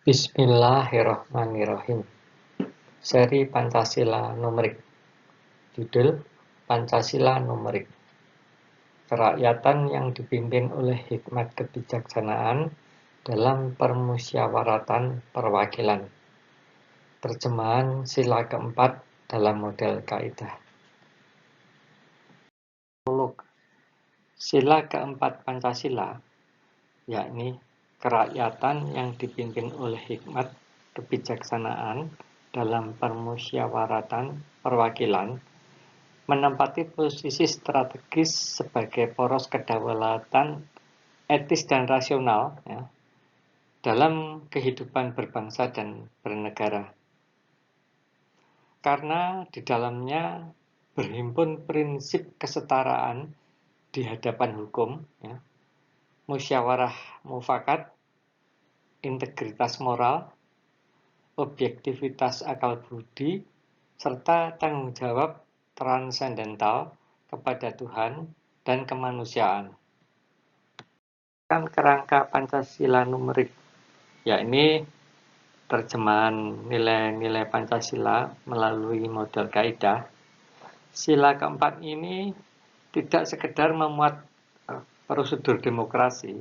Bismillahirrahmanirrahim. Seri Pancasila Numerik. Judul Pancasila Numerik. Kerakyatan yang dipimpin oleh hikmat kebijaksanaan dalam permusyawaratan perwakilan. Terjemahan sila keempat dalam model kaidah. Sila keempat Pancasila, yakni kerakyatan yang dipimpin oleh hikmat kebijaksanaan dalam permusyawaratan perwakilan, menempati posisi strategis sebagai poros kedaulatan etis dan rasional dalam kehidupan berbangsa dan bernegara. Karena di dalamnya berhimpun prinsip kesetaraan di hadapan hukum, musyawarah mufakat, integritas moral, objektivitas akal budi, serta tanggung jawab transendental kepada Tuhan dan kemanusiaan. Kerangka Pancasila Numerik, yakni terjemahan nilai-nilai Pancasila melalui model kaidah. Sila keempat ini tidak sekedar memuat prosedur demokrasi,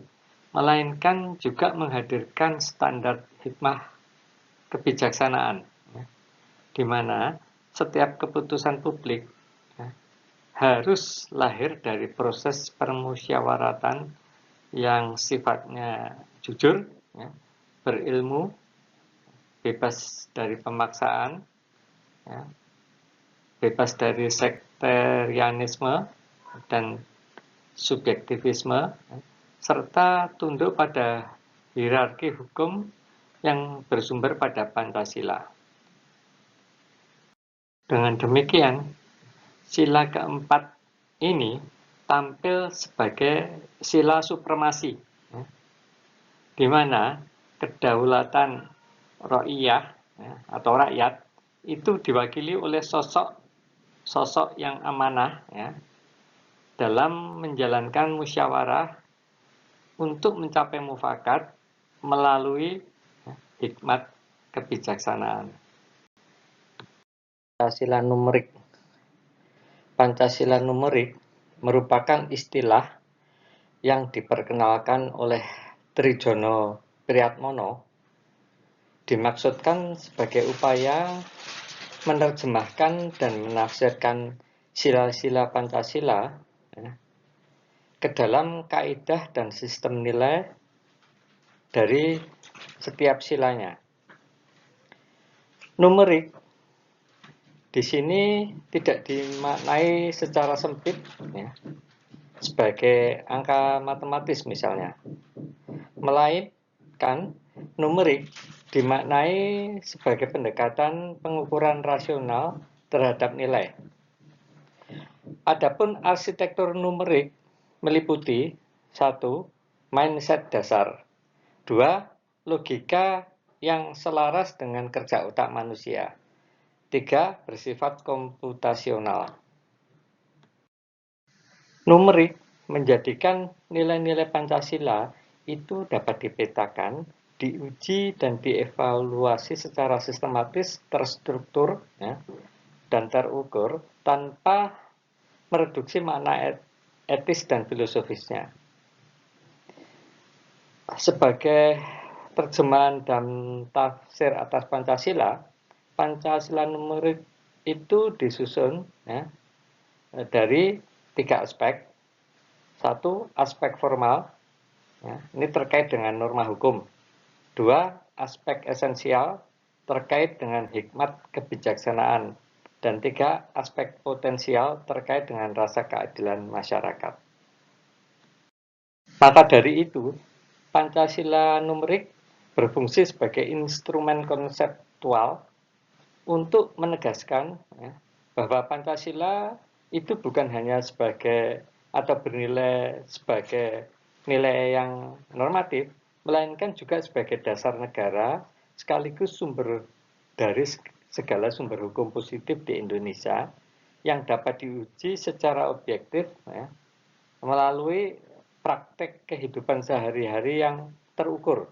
melainkan juga menghadirkan standar hikmah kebijaksanaan, di mana setiap keputusan publik harus lahir dari proses permusyawaratan yang sifatnya jujur, berilmu, bebas dari pemaksaan, bebas dari sekterianisme dan subjektivisme, serta tunduk pada hierarki hukum yang bersumber pada Pancasila. Dengan demikian, sila keempat ini tampil sebagai sila supremasi, di mana kedaulatan ro'iyah atau rakyat itu diwakili oleh sosok yang amanah dalam menjalankan musyawarah untuk mencapai mufakat melalui hikmat kebijaksanaan. Pancasila Numerik. Pancasila Numerik merupakan istilah yang diperkenalkan oleh Trijono Priatmono, dimaksudkan sebagai upaya menerjemahkan dan menafsirkan sila-sila Pancasila ke dalam kaidah dan sistem nilai dari setiap silanya. Numerik di sini tidak dimaknai secara sempit sebagai angka matematis misalnya, melainkan numerik dimaknai sebagai pendekatan pengukuran rasional terhadap nilai. Adapun arsitektur numerik meliputi 1. Mindset dasar, 2. Logika yang selaras dengan kerja otak manusia, 3. Bersifat komputasional. Numerik menjadikan nilai-nilai Pancasila itu dapat dipetakan, diuji dan dievaluasi secara sistematis, terstruktur, dan terukur tanpa mereduksi makna etis dan filosofisnya. Sebagai terjemahan dan tafsir atas Pancasila, Pancasila Numerik itu disusun dari 3 aspek. 1. Aspek formal, ini terkait dengan norma hukum. 2. Aspek esensial, terkait dengan hikmat kebijaksanaan. Dan 3. Aspek potensial, terkait dengan rasa keadilan masyarakat. Maka dari itu, Pancasila Numerik berfungsi sebagai instrumen konseptual untuk menegaskan bahwa Pancasila itu bukan hanya sebagai atau bernilai sebagai nilai yang normatif, melainkan juga sebagai dasar negara sekaligus sumber dari segala sumber hukum positif di Indonesia yang dapat diuji secara objektif melalui praktek kehidupan sehari-hari yang terukur.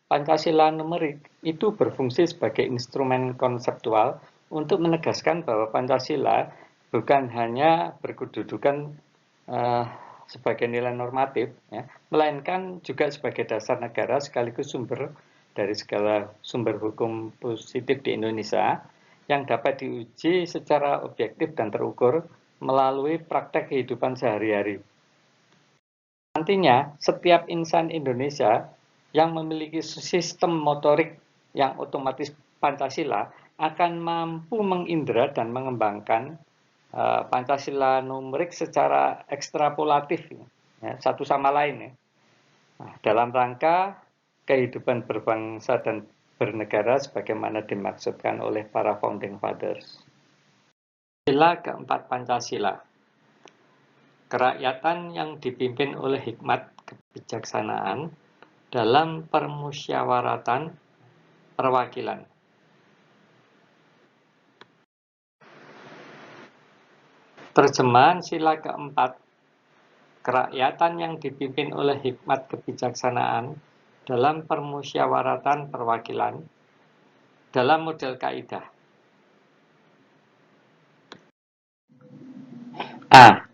Pancasila numerik itu berfungsi sebagai instrumen konseptual untuk menegaskan bahwa Pancasila bukan hanya berkedudukan sebagai nilai normatif, ya, melainkan juga sebagai dasar negara sekaligus sumber dari segala sumber hukum positif di Indonesia yang dapat diuji secara objektif dan terukur melalui praktek kehidupan sehari-hari. Nantinya, setiap insan Indonesia yang memiliki sistem motorik yang otomatis Pancasila akan mampu mengindra dan mengembangkan Pancasila numerik secara ekstrapolatif, ya, satu sama lain. Ya. Nah, dalam rangka kehidupan berbangsa dan bernegara sebagaimana dimaksudkan oleh para founding fathers. Sila keempat Pancasila. Kerakyatan yang dipimpin oleh hikmat kebijaksanaan dalam permusyawaratan perwakilan. Terjemahan sila keempat, kerakyatan yang dipimpin oleh hikmat kebijaksanaan dalam permusyawaratan perwakilan dalam model kaidah. A.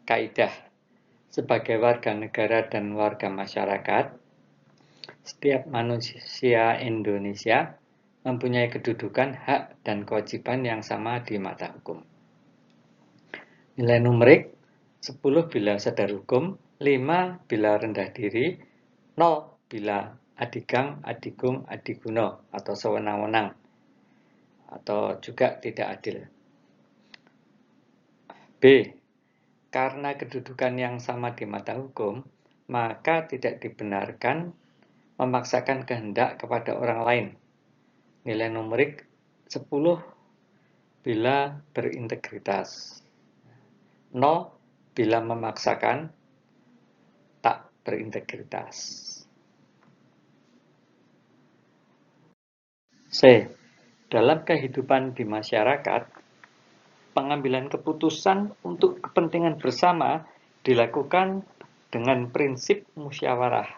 Kaidah. Sebagai warga negara dan warga masyarakat, setiap manusia Indonesia mempunyai kedudukan, hak, dan kewajiban yang sama di mata hukum. Nilai numerik 10 bila sadar hukum, 5 bila rendah diri, 0 bila adigang, adigung, adiguno atau sewenang-wenang atau juga tidak adil. B. Karena kedudukan yang sama di mata hukum, maka tidak dibenarkan memaksakan kehendak kepada orang lain. Nilai numerik 10 bila berintegritas. 0 bila memaksakan tak berintegritas. C. Dalam kehidupan di masyarakat, pengambilan keputusan untuk kepentingan bersama dilakukan dengan prinsip musyawarah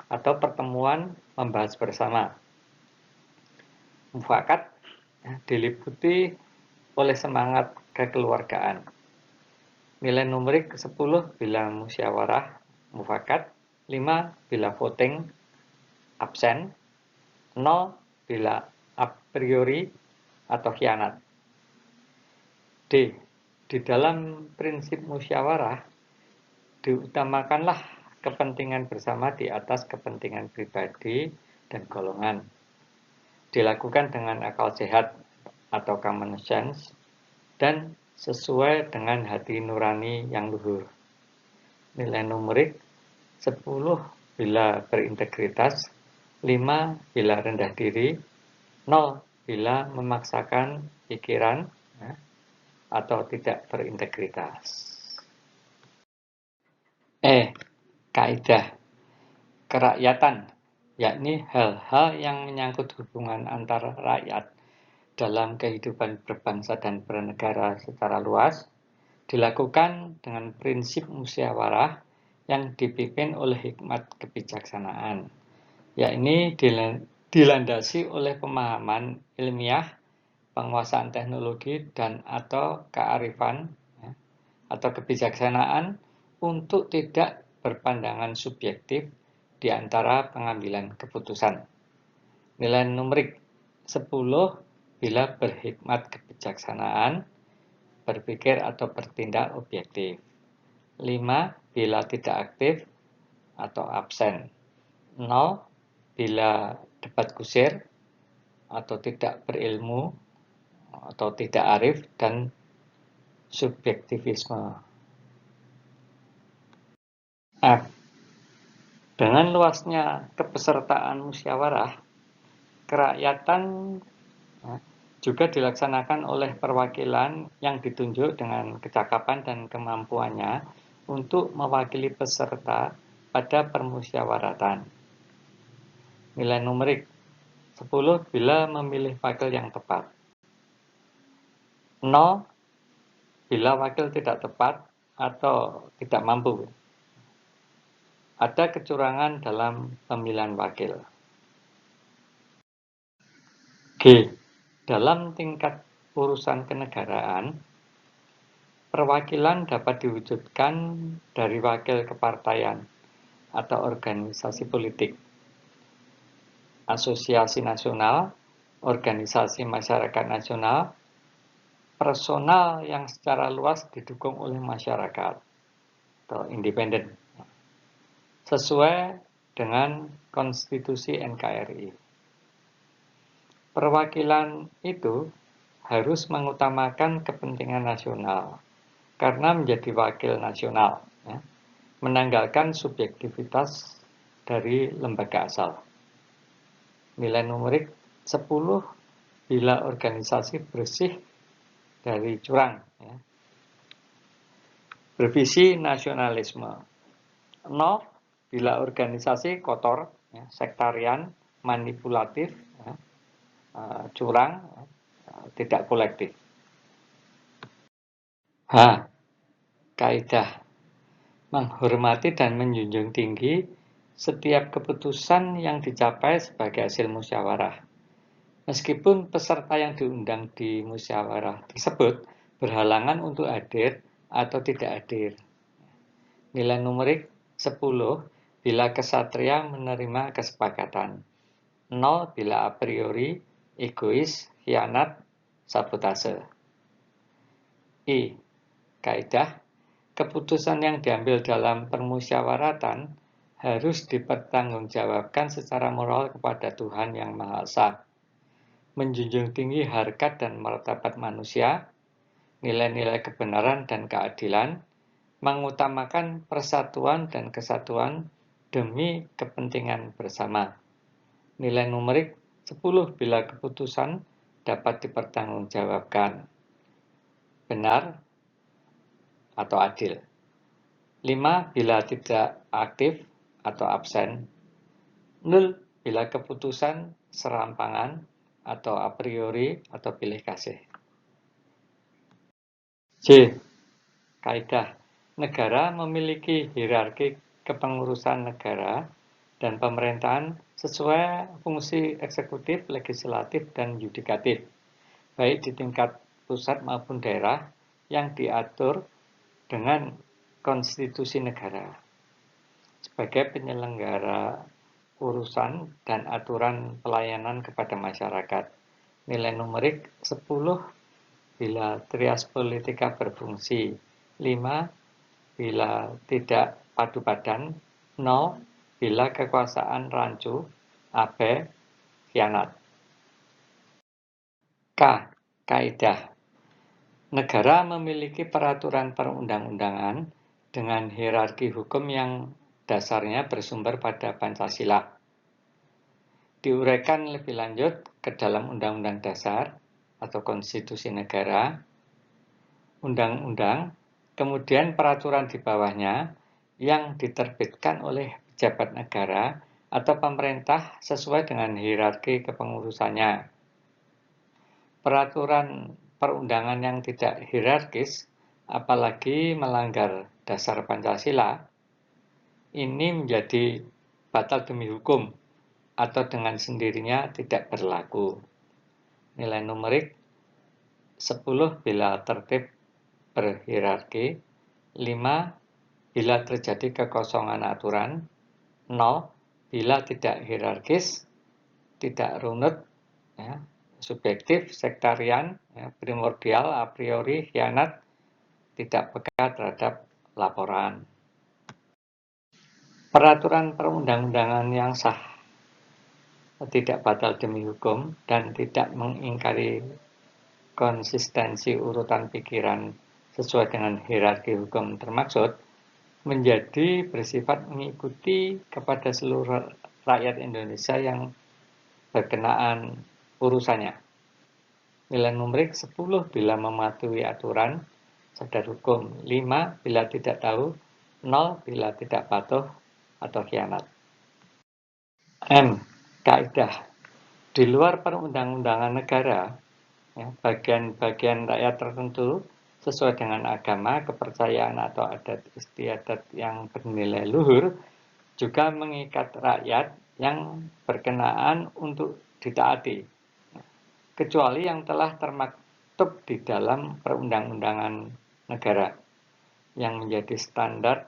atau pertemuan membahas bersama. Mufakat diliputi oleh semangat kekeluargaan. Nilai numerik 10 bila musyawarah mufakat, 5 bila voting absen, 0 bila a priori atau khianat. D. Di dalam prinsip musyawarah diutamakanlah kepentingan bersama di atas kepentingan pribadi dan golongan. Dilakukan dengan akal sehat atau common sense dan sesuai dengan hati nurani yang luhur. Nilai numerik 10 bila berintegritas, 5 bila rendah diri, 0 bila memaksakan pikiran, atau tidak berintegritas. E. Kaidah. Kerakyatan, yakni hal-hal yang menyangkut hubungan antar rakyat dalam kehidupan berbangsa dan bernegara secara luas, dilakukan dengan prinsip musyawarah yang dipimpin oleh hikmat kebijaksanaan, yakni dilandasi oleh pemahaman ilmiah, penguasaan teknologi dan atau kearifan atau kebijaksanaan untuk tidak berpandangan subjektif di antara pengambilan keputusan. Nilai numerik 10 bila berhikmat kebijaksanaan, berpikir atau bertindak objektif. 5 bila tidak aktif atau absen. 0 bila debat kusir atau tidak berilmu atau tidak arif dan subjektivisme. F. Dengan luasnya kepesertaan musyawarah, kerakyatan juga dilaksanakan oleh perwakilan yang ditunjuk dengan kecakapan dan kemampuannya untuk mewakili peserta pada permusyawaratan. Nilai numerik 10 bila memilih wakil yang tepat. 0 bila wakil tidak tepat atau tidak mampu. Ada kecurangan dalam pemilihan wakil. G. Dalam tingkat urusan kenegaraan, perwakilan dapat diwujudkan dari wakil kepartaian atau organisasi politik, asosiasi nasional, organisasi masyarakat nasional, personal yang secara luas didukung oleh masyarakat atau independen, sesuai dengan konstitusi NKRI. Perwakilan itu harus mengutamakan kepentingan nasional karena menjadi wakil nasional, ya, menanggalkan subjektivitas dari lembaga asal. Nilai numerik 10 bila organisasi bersih dari curang, ya. Bervisi nasionalisme. 0 bila organisasi kotor, ya, sektarian, manipulatif, ya, curang, tidak kolektif. H. Kaidah. Menghormati dan menjunjung tinggi setiap keputusan yang dicapai sebagai hasil musyawarah. Meskipun peserta yang diundang di musyawarah tersebut berhalangan untuk hadir atau tidak hadir. Nilai numerik 10 bila kesatria menerima kesepakatan. 0 bila a priori, egois, khianat, sabotase. I. Kaidah. Keputusan yang diambil dalam permusyawaratan harus dipertanggungjawabkan secara moral kepada Tuhan Yang Maha Esa. Menjunjung tinggi harkat dan martabat manusia, nilai-nilai kebenaran dan keadilan, mengutamakan persatuan dan kesatuan demi kepentingan bersama. Nilai numerik 10 bila keputusan dapat dipertanggungjawabkan. Benar atau adil. 5 bila tidak aktif atau absen. 0 bila keputusan serampangan atau a priori atau pilih kasih. J. Kaidah. Negara memiliki hierarki kepengurusan negara dan pemerintahan sesuai fungsi eksekutif, legislatif, dan yudikatif, baik di tingkat pusat maupun daerah yang diatur dengan konstitusi negara. Sebagai penyelenggara urusan dan aturan pelayanan kepada masyarakat. Nilai numerik 10 bila trias politika berfungsi, 5 bila tidak padu badan, 0 bila kekuasaan rancu, abe, khianat. K. Kaidah. Negara memiliki peraturan perundang-undangan dengan hierarki hukum yang dasarnya bersumber pada Pancasila. Diuraikan lebih lanjut ke dalam Undang-Undang Dasar atau Konstitusi Negara, Undang-Undang, kemudian peraturan di bawahnya yang diterbitkan oleh pejabat negara atau pemerintah sesuai dengan hierarki kepengurusannya. Peraturan perundangan yang tidak hierarkis, apalagi melanggar dasar Pancasila, ini menjadi batal demi hukum atau dengan sendirinya tidak berlaku. Nilai numerik 10 bila tertib berhierarki, 5 bila terjadi kekosongan aturan, 0 bila tidak hierarkis, tidak runut, ya, subjektif, sektarian, ya, primordial, a priori, khianat, tidak peka terhadap laporan. Peraturan perundang-undangan yang sah tidak batal demi hukum dan tidak mengingkari konsistensi urutan pikiran sesuai dengan hierarki hukum termaksud, menjadi bersifat mengikuti kepada seluruh rakyat Indonesia yang berkenaan urusannya. Nilai numerik 10 bila mematuhi aturan, sadar hukum, 5 bila tidak tahu, 0 bila tidak patuh atau khianat. M. Kaidah. Di luar perundang-undangan negara, ya, bagian-bagian rakyat tertentu sesuai dengan agama, kepercayaan atau adat istiadat yang bernilai luhur juga mengikat rakyat yang berkenaan untuk ditaati. kecuali yang telah termaktub di dalam perundang-undangan negara yang menjadi standar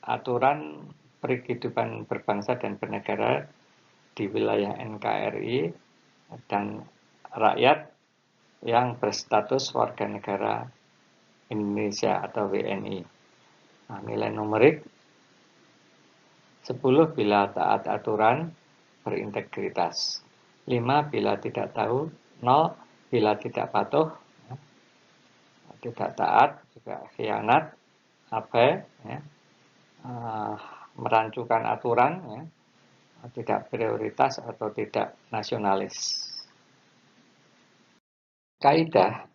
aturan kehidupan berbangsa dan bernegara di wilayah NKRI dan rakyat yang berstatus warga negara Indonesia atau WNI. Nilai numerik 10 bila taat aturan, berintegritas. 5 bila tidak tahu, 0 bila tidak patuh, tidak taat, juga khianat, abai, merancukan aturan, tidak prioritas atau tidak nasionalis. Kaidah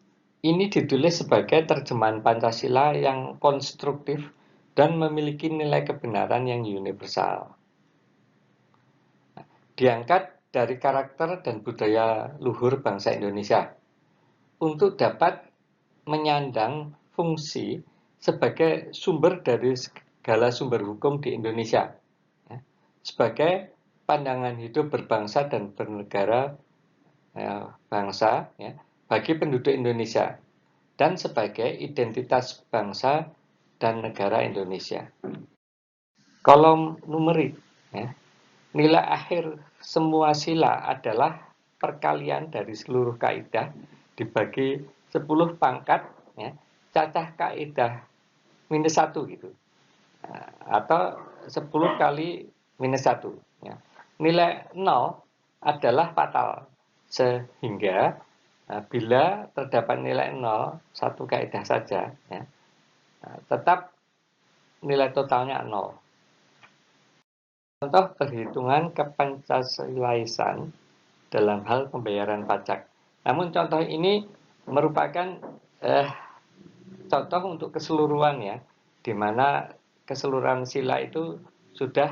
ini ditulis sebagai terjemahan Pancasila yang konstruktif dan memiliki nilai kebenaran yang universal. Diangkat dari karakter dan budaya luhur bangsa Indonesia untuk dapat menyandang fungsi sebagai sumber dari segala sumber hukum di Indonesia, sebagai pandangan hidup berbangsa dan bernegara bangsa bagi penduduk Indonesia dan sebagai identitas bangsa dan negara Indonesia. Kolom numerik, nilai akhir semua sila adalah perkalian dari seluruh kaidah dibagi 10 pangkat, cacah kaidah minus 1 gitu, atau 10 kali minus 1. Nilai 0 adalah fatal, sehingga bila terdapat nilai 0, satu kaidah saja, tetap nilai totalnya 0. Contoh perhitungan kepancasilaisan dalam hal pembayaran pajak. Namun contoh ini merupakan contoh untuk keseluruhan, di mana keseluruhan sila itu sudah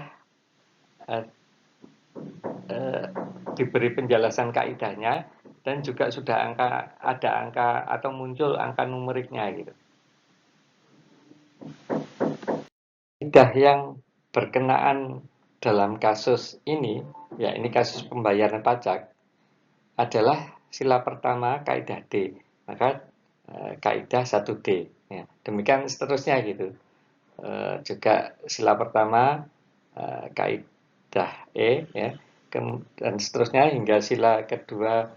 diberi penjelasan kaidahnya dan juga sudah ada angka atau muncul angka numeriknya gitu. Kaidah yang berkenaan dalam kasus ini, ini kasus pembayaran pajak, adalah sila pertama kaidah D, maka kaidah 1D. Demikian seterusnya gitu. Juga sila pertama kaidah E, dan seterusnya hingga sila kedua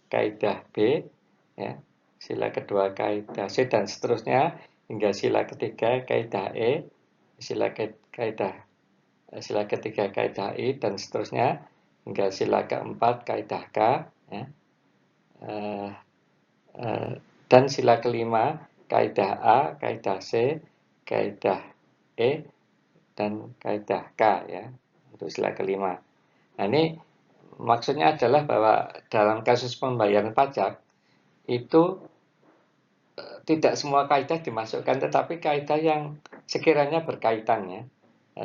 kaidah B, sila kedua kaidah C, dan seterusnya hingga sila ketiga kaidah E, sila ketiga kaidah I, dan seterusnya hingga sila keempat kaidah K, dan sila kelima kaidah A, kaidah C, kaidah E, dan kaidah K, untuk sila kelima. Nah, ini maksudnya adalah bahwa dalam kasus pembayaran pajak itu tidak semua kaidah dimasukkan, tetapi kaidah yang sekiranya berkaitan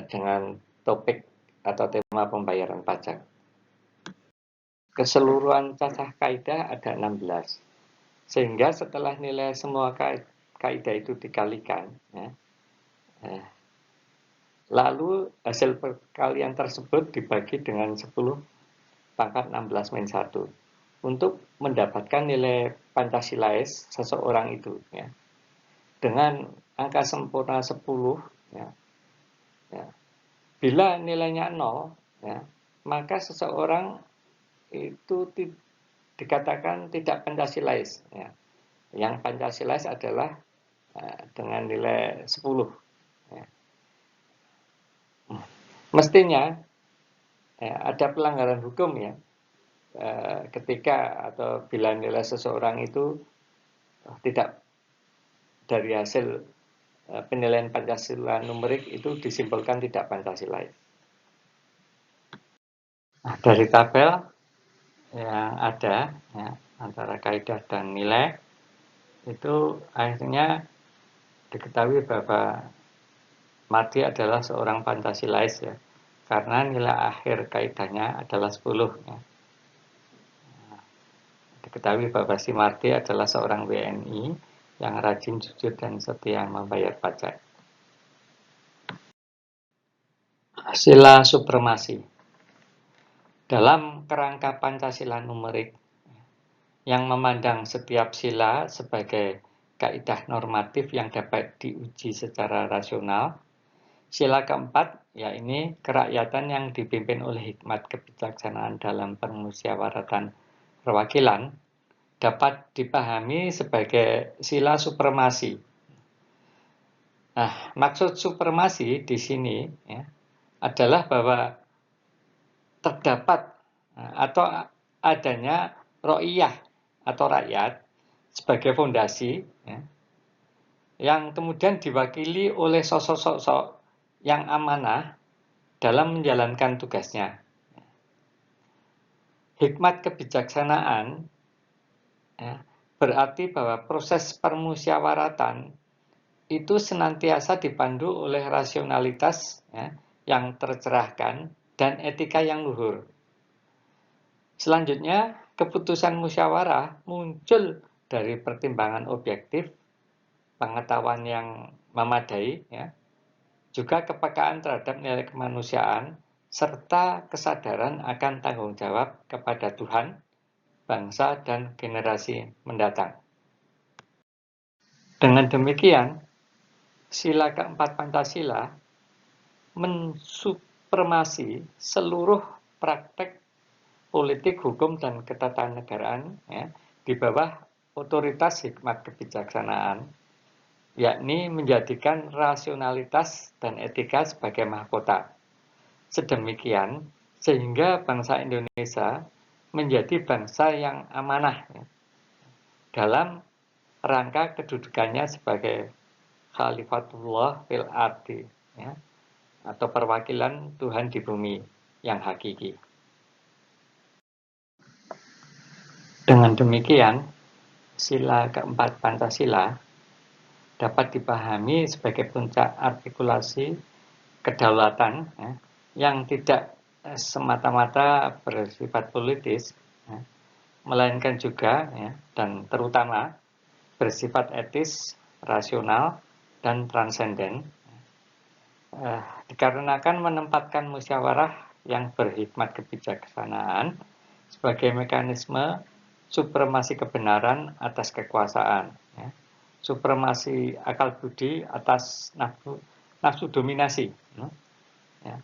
dengan topik atau tema pembayaran pajak. Keseluruhan cacah kaidah ada 16. Sehingga setelah nilai semua kaidah itu dikalikan, lalu hasil perkalian tersebut dibagi dengan 10 pangkat 16 min 1 untuk mendapatkan nilai Pancasilais seseorang itu, dengan angka sempurna 10, bila nilainya 0, maka seseorang itu dikatakan tidak Pancasilais. Yang Pancasilais adalah dengan nilai 10. Mestinya ada pelanggaran hukum ketika atau bila nilai seseorang itu tidak dari hasil penilaian Pancasila numerik itu disimpulkan tidak Pancasilais. Nah, dari tabel yang ada antara kaidah dan nilai itu akhirnya diketahui bahwa Mardi adalah seorang Pancasilais karena nilai akhir kaidahnya adalah 10. Diketahui bahwa si Mardi adalah seorang WNI yang rajin, jujur, dan setia membayar pajak. Sila supremasi. Dalam kerangka Pancasila numerik, yang memandang setiap sila sebagai kaidah normatif yang dapat diuji secara rasional. Sila keempat, yakni kerakyatan yang dipimpin oleh hikmat kebijaksanaan dalam permusyawaratan perwakilan, dapat dipahami sebagai sila supremasi. Nah, maksud supremasi di sini ya, adalah bahwa terdapat atau adanya ro'iyah atau rakyat sebagai fondasi ya, yang kemudian diwakili oleh sosok-sosok yang amanah dalam menjalankan tugasnya. Hikmat kebijaksanaan ya, berarti bahwa proses permusyawaratan itu senantiasa dipandu oleh rasionalitas ya, yang tercerahkan dan etika yang luhur. Selanjutnya, keputusan musyawarah muncul dari pertimbangan objektif, pengetahuan yang memadai, ya, juga kepekaan terhadap nilai kemanusiaan, serta kesadaran akan tanggung jawab kepada Tuhan, bangsa, dan generasi mendatang. Dengan demikian, sila keempat Pancasila mensupremasi seluruh praktek politik, hukum, dan ketatanegaraan ya, di bawah otoritas hikmat kebijaksanaan, yakni menjadikan rasionalitas dan etika sebagai mahkota. Sedemikian sehingga bangsa Indonesia menjadi bangsa yang amanah ya, dalam rangka kedudukannya sebagai Khalifatullah fil ardi ya, atau perwakilan Tuhan di bumi yang hakiki. Dengan demikian, sila keempat Pancasila dapat dipahami sebagai puncak artikulasi kedaulatan ya, yang tidak semata-mata bersifat politis, ya, melainkan juga ya, dan terutama bersifat etis, rasional, dan transenden, dikarenakan menempatkan musyawarah yang berhikmat kebijaksanaan sebagai mekanisme supremasi kebenaran atas kekuasaan, ya, supremasi akal budi atas nafsu dominasi, ya,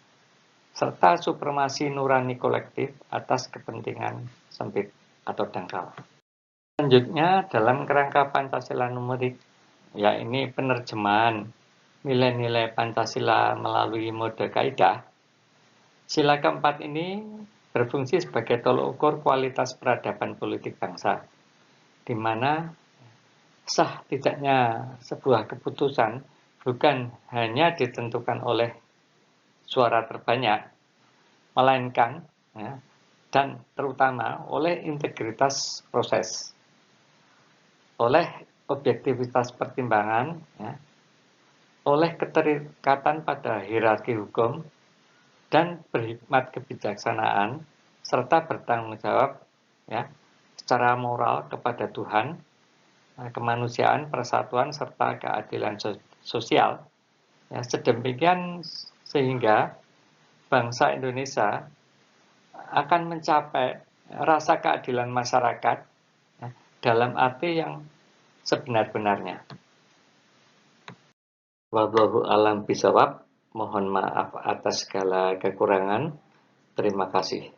serta supremasi nurani kolektif atas kepentingan sempit atau dangkal. Selanjutnya, dalam kerangka Pancasila numerik, ya ini penerjemahan nilai-nilai Pancasila melalui mode kaidah, sila keempat ini berfungsi sebagai tolok ukur kualitas peradaban politik bangsa, di mana sah tidaknya sebuah keputusan bukan hanya ditentukan oleh suara terbanyak, melainkan ya, dan terutama oleh integritas proses, oleh objektivitas pertimbangan, ya, oleh keterikatan pada hierarki hukum, dan berhikmat kebijaksanaan, serta bertanggung jawab ya, secara moral kepada Tuhan, kemanusiaan, persatuan, serta keadilan sosial. Ya, sedemikian sehingga bangsa Indonesia akan mencapai rasa keadilan masyarakat ya, dalam arti yang sebenar-benarnya. Wallahu a'lam bishawab. Mohon maaf atas segala kekurangan. Terima kasih.